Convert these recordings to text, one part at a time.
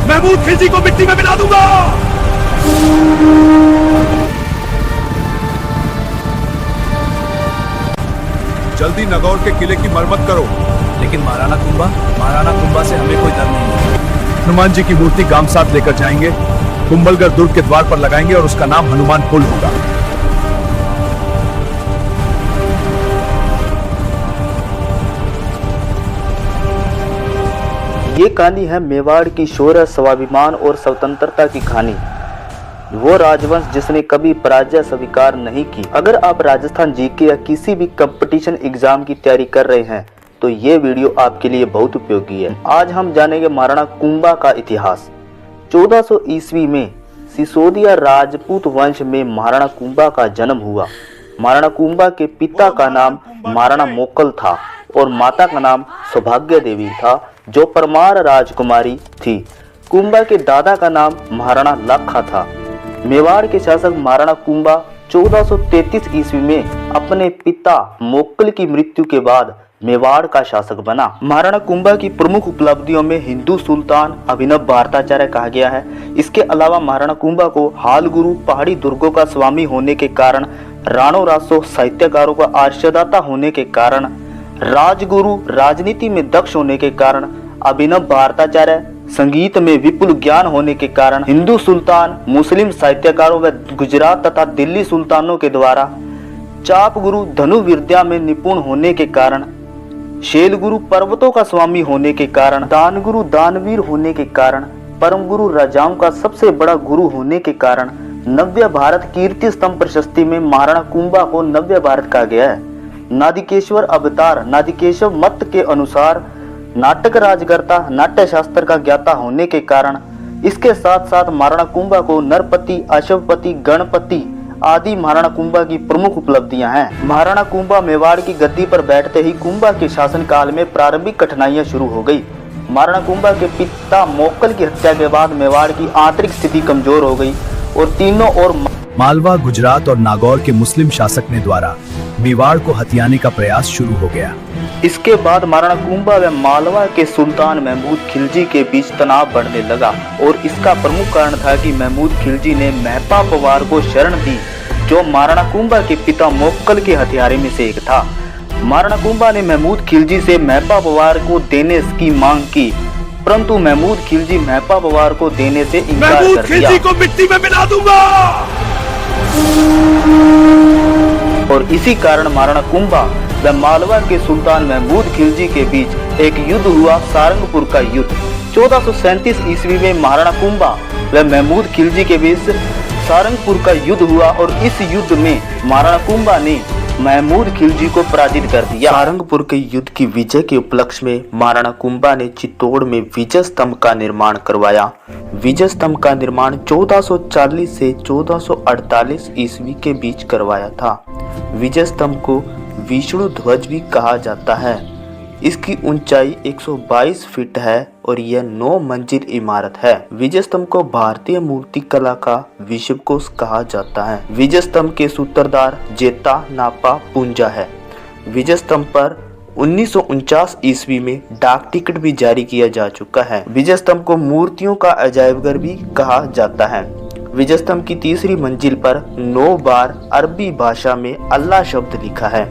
महमूद खिलजी को मिट्टी में मिला दूंगा। जल्दी नागौर के किले की मरम्मत करो। लेकिन महाराणा कुंभा से हमें कोई डर नहीं है। हनुमान जी की मूर्ति गांव साथ लेकर जाएंगे, कुंभलगढ़ दुर्ग के द्वार पर लगाएंगे और उसका नाम हनुमान पुल होगा। ये कहानी है मेवाड़ की शौर्य, स्वाभिमान और स्वतंत्रता की कहानी। वो राजवंश जिसने कभी पराजय स्वीकार नहीं की। अगर आप राजस्थान जीके या किसी भी कंपटीशन एग्जाम की तैयारी कर रहे हैं तो ये वीडियो आपके लिए बहुत उपयोगी है। आज हम जानेंगे महाराणा कुंभा का इतिहास। 1400 ईस्वी में सिसोदिया राजपूत वंश में महाराणा कुंभा का जन्म हुआ। महाराणा कुंभा के पिता का नाम महाराणा मोकल था और माता का नाम सौभाग्य देवी था, जो परमार राजकुमारी थी। कुंभा के दादा का नाम महाराणा लाखा था। मेवाड़ के शासक महाराणा कुंभा 1433 ईस्वी में अपने पिता मोकल की मृत्यु के बाद मेवाड़ का शासक बना। महाराणा कुंभा की प्रमुख उपलब्धियों में हिंदू सुल्तान अभिनव भारताचार्य कहा गया है। इसके अलावा महाराणा कुंभा को हाल गुरु, पहाड़ी दुर्गों का स्वामी होने के कारण, राणो रासो साहित्यकारों का आश्रयदाता होने के कारण, राजगुरु राजनीति में दक्ष होने के कारण, अभिनव भारताचार्य संगीत में विपुल ज्ञान होने के कारण, हिंदू सुल्तान मुस्लिम साहित्यकारों व गुजरात तथा दिल्ली सुल्तानों के द्वारा, चाप गुरु धनु विद्या में निपुण होने के कारण, शैल गुरु पर्वतों का स्वामी होने के कारण, दान गुरु दानवीर होने के कारण, परम गुरु राजाओं का सबसे बड़ा गुरु होने के कारण, नव्य भारत कीर्ति स्तंभ प्रशस्ति में महाराणा कुंभा को नव्य भारत कहा गया है। नादिकेश्वर अवतार नादिकेश्वर मत के अनुसार नाटक राजगर्ता, नाट्य शास्त्र का ज्ञाता होने के कारण, इसके साथ साथ महाराणा कुंभा को नरपति, अश्वपति, गणपति आदि महाराणा कुंभा की प्रमुख उपलब्धियां हैं। महाराणा कुंभा मेवाड़ की गद्दी पर बैठते ही कुंभा के शासन काल में प्रारंभिक कठिनाइयां शुरू हो गई। महाराणा कुंभा के पिता मोकल की हत्या के बाद मेवाड़ की आंतरिक स्थिति कमजोर हो गई और तीनों ओर मालवा, गुजरात और नागौर के मुस्लिम शासक ने द्वारा मेवाड़ को हथियाने का प्रयास शुरू हो गया। इसके बाद महाराणा कुंभा व मालवा के सुल्तान महमूद खिलजी के बीच तनाव बढ़ने लगा और इसका प्रमुख कारण था कि महमूद खिलजी ने महपा पवार को शरण दी, जो महाराणा कुंभा के पिता मोकल के हथियारे में से एक था। महाराणा कुंभा ने महमूद खिलजी से महपा पवार को देने की मांग की, परंतु महमूद खिलजी महपा पवार को देने से इनकार कर दिया। खिलजी को मिट्टी में मिला दूंगा। और इसी कारण महाराणा कुंभा व मालवा के सुल्तान महमूद खिलजी के बीच एक युद्ध हुआ, सारंगपुर का युद्ध। 1437 ईस्वी में महाराणा कुंभा व महमूद खिलजी के बीच सारंगपुर का युद्ध हुआ और इस युद्ध में महाराणा कुंभा ने महमूद खिलजी को पराजित कर दिया। सारंगपुर के युद्ध की विजय के उपलक्ष्य में महाराणा कुंभा ने चित्तौड़ में विजय स्तंभ का निर्माण करवाया। विजय स्तंभ का निर्माण 1440 से 1448 ईस्वी के बीच करवाया था। विजय स्तंभ को विष्णु ध्वज भी कहा जाता है। इसकी ऊंचाई 122 फीट है और यह 9 मंजिल इमारत है। विजय स्तंभ को भारतीय मूर्ति कला का विश्वकोश कहा जाता है। विजय स्तंभ के सूत्रधार जेता नापा पुंजा है। विजय स्तंभ पर 1949 ईस्वी में डाक टिकट भी जारी किया जा चुका है। विजय स्तंभ को मूर्तियों का अजायबघर भी कहा जाता है। विजय स्तंभ की तीसरी मंजिल पर 9 बार अरबी भाषा में अल्लाह शब्द लिखा है।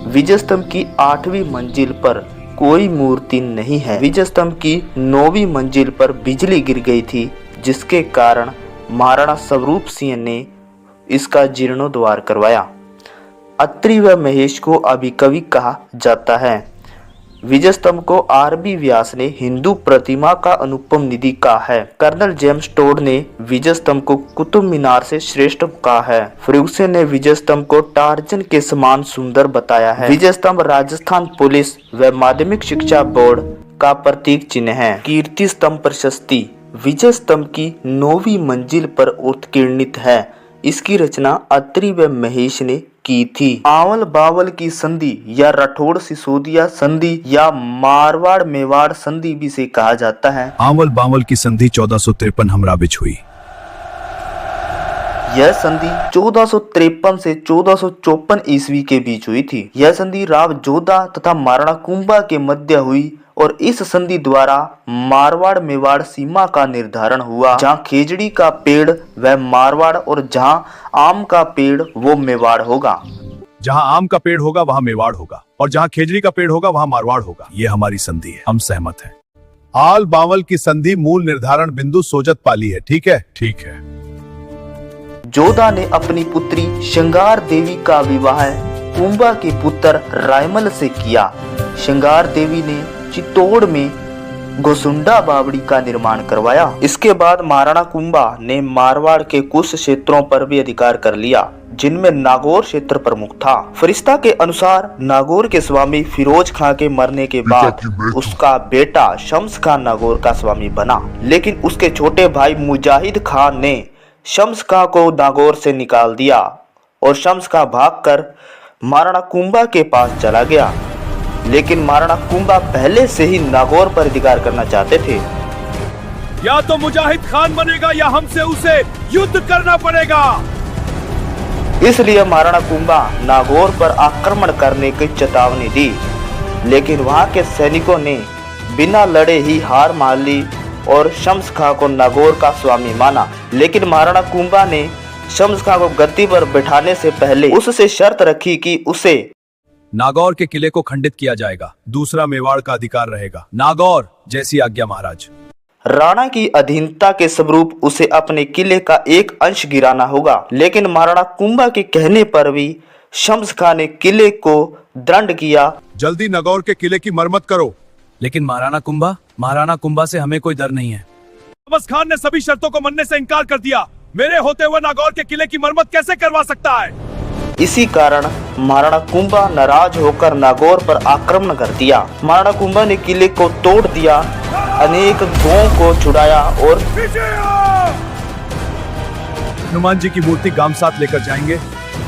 विजय स्तंभ की 8वीं मंजिल पर कोई मूर्ति नहीं है। विजय स्तंभ की 9वीं मंजिल पर बिजली गिर गई थी, जिसके कारण महाराणा स्वरूप सिंह ने इसका जीर्णोद्धार करवाया। अत्रि व महेश को अभिकवि कहा जाता है। विजय स्तंभ को आर.बी. व्यास ने हिंदू प्रतिमा का अनुपम निधि कहा है। कर्नल जेम्स टोड ने विजय स्तंभ को कुतुब मीनार से श्रेष्ठ कहा है। फर्ग्यूसन ने विजय स्तंभ को टार्जन के समान सुंदर बताया है। विजय स्तंभ राजस्थान पुलिस व माध्यमिक शिक्षा बोर्ड का प्रतीक चिन्ह है। कीर्ति स्तंभ प्रशस्ति विजय स्तंभ की 9वीं मंजिल पर उत्कीर्णित है। इसकी रचना अत्रि व महेश ने की थी। आवल बावल की संधि या राठौड़ सिसोदिया संधि या मारवाड़ मेवाड़ संधि भी से कहा जाता है। आवल बावल की संधि 1453 हमरा बिच हुई। यह संधि 1453 से 1454 ईस्वी के बीच हुई थी। यह संधि राव जोधा तथा महाराणा कुंभा के मध्य हुई और इस संधि द्वारा मारवाड़ मेवाड़ सीमा का निर्धारण हुआ। जहाँ खेजड़ी का पेड़ वह मारवाड़ और जहाँ आम का पेड़ वो मेवाड़ होगा। जहां आम का पेड़ होगा वहां मेवाड़ होगा और जहां खेजड़ी का पेड़ होगा वहां मारवाड़ होगा। ये हमारी संधि है, हम सहमत हैं। आल बावल की संधि मूल निर्धारण बिंदु सोजत पाली है। ठीक है, ठीक है। जोधा ने अपनी पुत्री श्रृंगार देवी का विवाह कुंभा के पुत्र रायमल से किया। श्रृंगार देवी ने चित्तौड़ में गोसुंडा बावड़ी का निर्माण करवाया। इसके बाद महाराणा कुंभा ने मारवाड़ के कुछ क्षेत्रों पर भी अधिकार कर लिया, जिनमें नागौर क्षेत्र प्रमुख था। फरिश्ता के अनुसार नागौर के स्वामी फिरोज खां के मरने के बाद उसका बेटा शम्स खां नागौर का स्वामी बना, लेकिन उसके छोटे भाई मुजाहिद खान ने शम्स खां को नागौर से निकाल दिया और शम्स खां भागकर महाराणा कुंभा के पास चला गया। लेकिन महाराणा कुंभा पहले से ही नागौर पर अधिकार करना चाहते थे। या तो मुजाहिद खान बनेगा या हमसे उसे युद्ध करना पड़ेगा। इसलिए महाराणा कुंभा नागौर पर आक्रमण करने की चेतावनी दी, लेकिन वहां के सैनिकों ने बिना लड़े ही हार मान ली और शम्स खां को नागौर का स्वामी माना। लेकिन महाराणा कुंभा ने शम्स खां को गद्दी पर बैठाने से पहले उससे शर्त रखी कि उसे नागौर के किले को खंडित किया जाएगा, दूसरा मेवाड़ का अधिकार रहेगा। नागौर, जैसी आज्ञा महाराज। राणा की अधीनता के स्वरूप उसे अपने किले का एक अंश गिराना होगा। लेकिन महाराणा कुंभा के कहने पर भी शम्स खां ने किले को दृढ़ किया। जल्दी नागौर के किले की मरम्मत करो। लेकिन महाराणा कुंभा से हमें कोई डर नहीं है। अब्बास खान ने सभी शर्तों को मानने से इनकार कर दिया। मेरे होते हुए नागौर के किले की मरम्मत कैसे करवा सकता है? इसी कारण महाराणा कुंभा नाराज होकर नागौर पर आक्रमण कर दिया। महाराणा कुंभा ने किले को तोड़ दिया, अनेक गांवों को छुड़ाया और हनुमान जी की मूर्ति गांव साथ लेकर जाएंगे,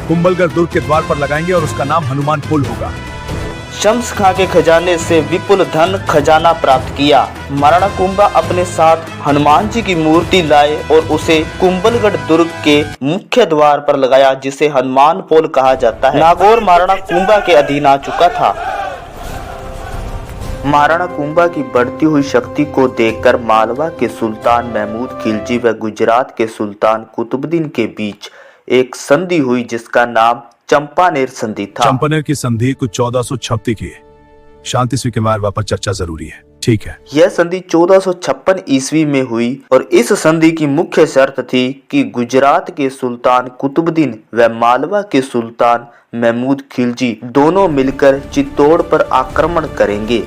कुंभलगढ़ दुर्ग के द्वार पर लगाएंगे और उसका नाम हनुमान पुल होगा। शम्स खां के खजाने से विपुल धन खजाना प्राप्त किया। महाराणा कुंभा अपने साथ हनुमान जी की मूर्ति लाए और उसे कुंभलगढ़ दुर्ग के मुख्य द्वार पर लगाया, जिसे हनुमान पोल कहा जाता है। नागौर महाराणा कुंभा के अधीन आ चुका था। महाराणा कुंभा की बढ़ती हुई शक्ति को देखकर मालवा के सुल्तान महमूद खिलजी व गुजरात के सुल्तान कुतुबुद्दीन के बीच एक संधि हुई, जिसका नाम चंपानेर संधि था। चंपानेर की संधि कुछ 1436 की है। शांति स्वीकार पर चर्चा जरूरी है। ठीक है। यह संधि 1456 ईस्वी में हुई और इस संधि की मुख्य शर्त थी कि गुजरात के सुल्तान कुतुबुद्दीन व मालवा के सुल्तान महमूद खिलजी दोनों मिलकर चित्तौड़ पर आक्रमण करेंगे,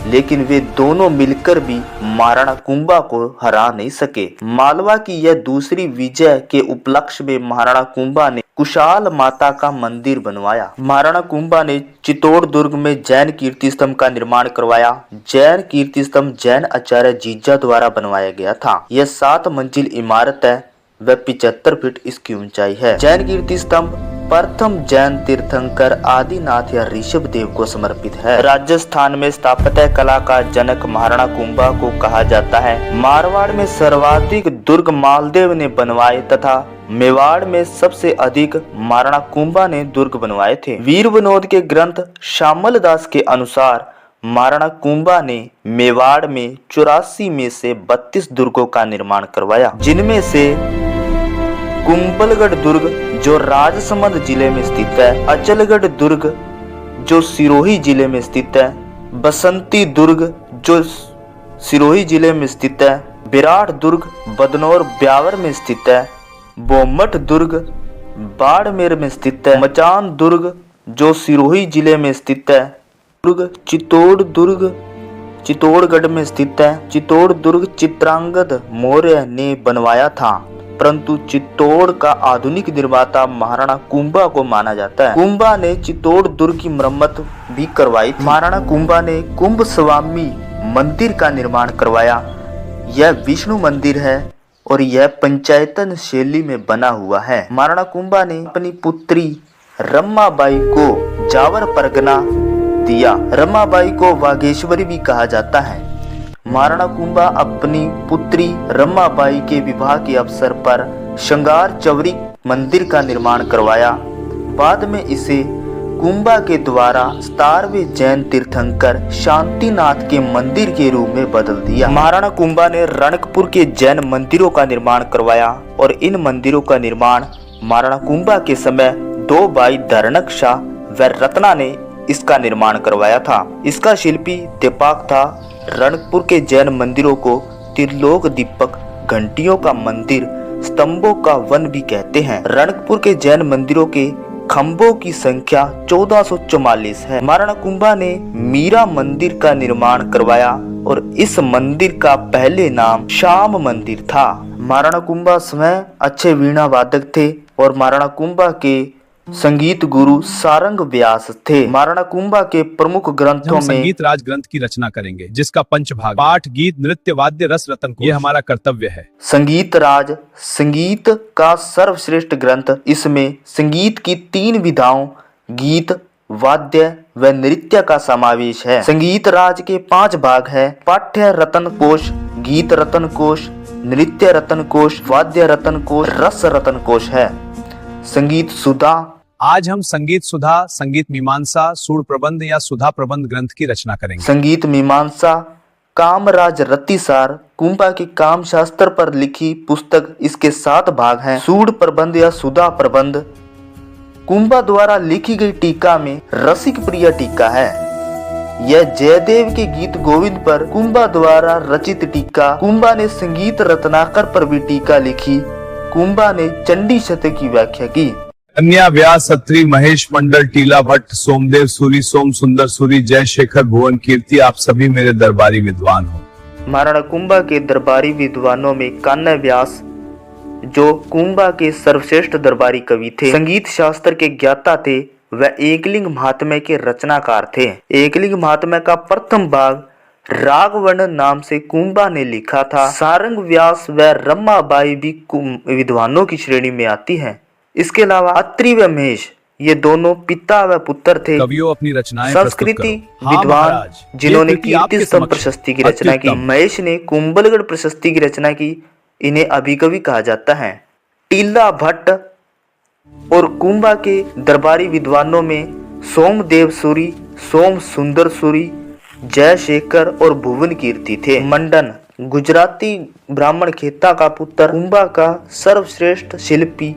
लेकिन वे दोनों मिलकर भी महाराणा कुंभा को हरा नहीं सके। मालवा की यह दूसरी विजय के उपलक्ष्य में महाराणा कुंभा ने कुशाल माता का मंदिर बनवाया। महाराणा कुंभा ने चित्तौड़ दुर्ग में जैन कीर्ति स्तंभ का निर्माण करवाया। जैन कीर्ति स्तंभ जैन आचार्य जीजा द्वारा बनवाया गया था। यह 7 मंजिल इमारत है व 75 फीट इसकी ऊंचाई है। जैन कीर्ति स्तंभ प्रथम जैन तीर्थंकर आदिनाथ या ऋषभ देव को समर्पित है। राजस्थान में स्थापत्य कला का जनक महाराणा कुंभा को कहा जाता है। मारवाड़ में सर्वाधिक दुर्ग मालदेव ने बनवाए तथा मेवाड़ में सबसे अधिक महाराणा कुंभा ने दुर्ग बनवाए थे। वीर विनोद के ग्रंथ शामल दास के अनुसार महाराणा कुंभा ने मेवाड़ में 84 में से 32 दुर्गों का निर्माण करवाया, जिनमें से कुंभलगढ़ दुर्ग जो राजसमंद जिले में स्थित है, अचलगढ़ दुर्ग जो सिरोही जिले में स्थित है, बसंती दुर्ग जो सिरोही जिले में स्थित है, विराट दुर्ग बदनौर ब्यावर में स्थित है, बोमठ दुर्ग बाड़मेर में स्थित है, मचान दुर्ग जो सिरोही जिले में स्थित है, दुर्ग चित्तौड़गढ़ में स्थित है। चित्तौड़ दुर्ग चित्रांगद मौर्य ने बनवाया था, परंतु चित्तौड़ का आधुनिक निर्माता महाराणा कुंभा को माना जाता है। कुंभा ने चित्तौड़ दुर्ग की मरम्मत भी करवाई थी। महाराणा कुंभा ने कुंभ स्वामी मंदिर का निर्माण करवाया। यह विष्णु मंदिर है और यह पंचायतन शैली में बना हुआ है। महाराणा कुंभा ने अपनी पुत्री रमाबाई को जावर परगना दिया। रमाबाई को वाघेश्वरी भी कहा जाता है। महाराणा कुंभा अपनी पुत्री रमाबाई के विवाह के अवसर पर श्रृंगार चवरी मंदिर का निर्माण करवाया। बाद में इसे कुंभा के द्वारा 17वें जैन तीर्थंकर शांतिनाथ के मंदिर के रूप में बदल दिया। महाराणा कुंभा ने रणकपुर के जैन मंदिरों का निर्माण करवाया और इन मंदिरों का निर्माण महाराणा कुंभा के समय 2 भाई धरणक शाह व रत्ना ने इसका निर्माण करवाया था। इसका शिल्पी दीपक था। रणकपुर के जैन मंदिरों को त्रिलोक दीपक, घंटियों का मंदिर, स्तंभों का वन भी कहते हैं। रणकपुर के जैन मंदिरों के खंभों की संख्या 1444 है। महाराणा कुंभा ने मीरा मंदिर का निर्माण करवाया और इस मंदिर का पहले नाम श्याम मंदिर था। महाराणा कुंभा स्वयं अच्छे वीणा वादक थे और महाराणा कुंभा के संगीत गुरु सारंग व्यास थे। महाराणा कुंभा के प्रमुख ग्रंथों हम में संगीत राज ग्रंथ की रचना करेंगे, जिसका पंचभाग पाठ, गीत, नृत्य, वाद्य, रस, रतन को ये हमारा कर्तव्य है। संगीत राज संगीत का सर्वश्रेष्ठ ग्रंथ। इसमें संगीत की 3 विधाओं गीत, वाद्य व नृत्य का समावेश है। संगीत राज के 5 भाग है। पाठ्य रतन कोश, गीत रतन कोश, नृत्य रतन कोश, वाद्य रतन कोश, रस रतन कोश है। संगीत सुधा। आज हम संगीत सुधा, संगीत मीमांसा, सूर प्रबंध या सुधा प्रबंध ग्रंथ की रचना करेंगे। संगीत मीमांसा कामराज रतिसार कुंभा के काम शास्त्र पर लिखी पुस्तक। इसके 7 भाग हैं। सूड प्रबंध या सुधा प्रबंध कुंभा द्वारा लिखी गई टीका में रसिक प्रिय टीका है। यह जयदेव के गीत गोविंद पर कुंभा द्वारा रचित टीका। कुंभा ने संगीत रत्नाकर पर भी टीका लिखी। कुंभा ने चंडी शतक की व्याख्या की। कन्या व्यास, अत्रि, महेश मंडल, टीला भट्ट, सोमदेव सूरी, सोम सुंदर सूरी, जयशेखर, भुवन कीर्ति, आप सभी मेरे दरबारी विद्वान हो। महाराणा कुंभा के दरबारी विद्वानों में कन्या व्यास, जो कुंभा के सर्वश्रेष्ठ दरबारी कवि थे, संगीत शास्त्र के ज्ञाता थे, वह एकलिंग महात्म्य के रचनाकार थे। एकलिंग महात्म्य का प्रथम भाग रागवर्ण नाम से कुंभा ने लिखा था। सारंग व्यास व रमाबाई भी विद्वानों की श्रेणी में आती हैं। इसके अलावा अत्रि व महेश, ये दोनों पिता व पुत्र थे। कवियों अपनी रचनाएं संस्कृति हाँ विद्वान जिन्होंने कीर्ति स्तंभ प्रशस्ति की रचना की। महेश ने कुंभलगढ़ प्रशस्ति की रचना की। इन्हें अभिकवि कहा जाता है। टीला भट्ट और कुंभा के दरबारी विद्वानों में सोमदेव सूरी, सोम सुंदर सूरी, जयशेखर और भुवन कीर्ति थे। मंडन गुजराती ब्राह्मण खेता का पुत्र, कुंभा का सर्वश्रेष्ठ शिल्पी,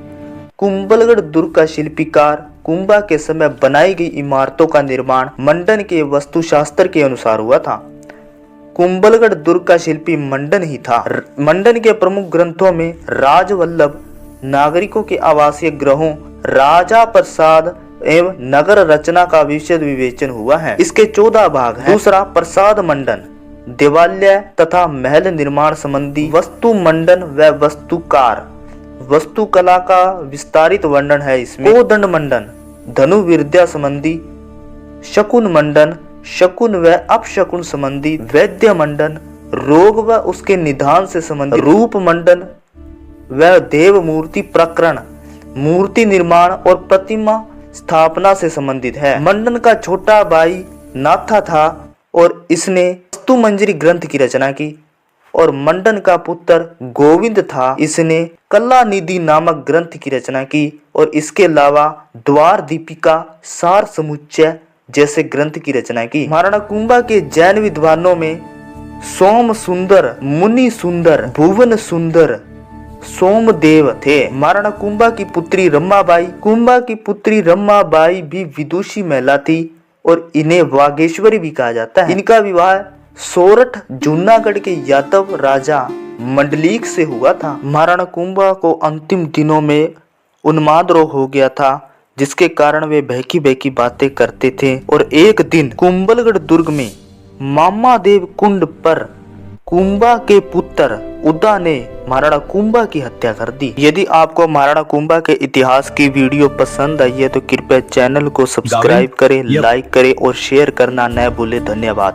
कुंभलगढ़ दुर्ग का शिल्पीकार। कुंभा के समय बनाई गई इमारतों का निर्माण मंडन के वास्तुशास्त्र के अनुसार हुआ था। कुंभलगढ़ दुर्ग का शिल्पी मंडन ही था। मंडन के प्रमुख ग्रंथों में राजवल्लभ, नागरिकों के आवासीय ग्रहों, राजा प्रसाद एवं नगर रचना का विशद विवेचन हुआ है। इसके 14 भाग हैं। दूसरा, प्रसाद मंडन देवालय तथा महल निर्माण संबंधी वस्तु मंडन व वस्तुकार, वस्तुकला का विस्तारित वर्णन है इसमें। कोदंड मंडन धनु विद्या संबंधी, शकुन मंडन शकुन व अपशकुन संबंधी, वैद्य मंडन रोग व उसके निदान से संबंधित, रूप मंडन व देव मूर्ति प्रकरण मूर्ति निर्माण और प्रतिमा स्थापना से संबंधित है। मंडन का छोटा भाई नाथा था और इसने वस्तुमंजरी ग्रंथ की रचना की। और मंडन का पुत्र गोविंद था, इसने कला निधि नामक ग्रंथ की रचना की। और इसके अलावा द्वार दीपिका, सार समुच्चय जैसे ग्रंथ की रचना की। महाराणा कुंभा के जैन विद्वानों में सोम सुंदर, मुनि सुंदर, भुवन सुंदर, सोमदेव थे। महाराणा कुंभा की पुत्री रमाबाई, कुंभा की पुत्री रमाबाई भी विदुषी महिला थी और इन्हें वागेश्वरी भी कहा जाता है। इनका विवाह सोरठ जूनागढ़ के यादव राजा मंडलीक से हुआ था। महाराणा कुंभा को अंतिम दिनों में उन्माद रोग हो गया था, जिसके कारण वे बहकी बहकी बातें करते थे। और एक दिन कुंभलगढ़ दुर्ग में मामादेव कुंड पर कुंभा के पुत्र उदा ने महाराणा कुंभा की हत्या कर दी। यदि आपको महाराणा कुंभा के इतिहास की वीडियो पसंद आई है तो कृपया चैनल को सब्सक्राइब करें, लाइक करें और शेयर करना न भूलें। धन्यवाद।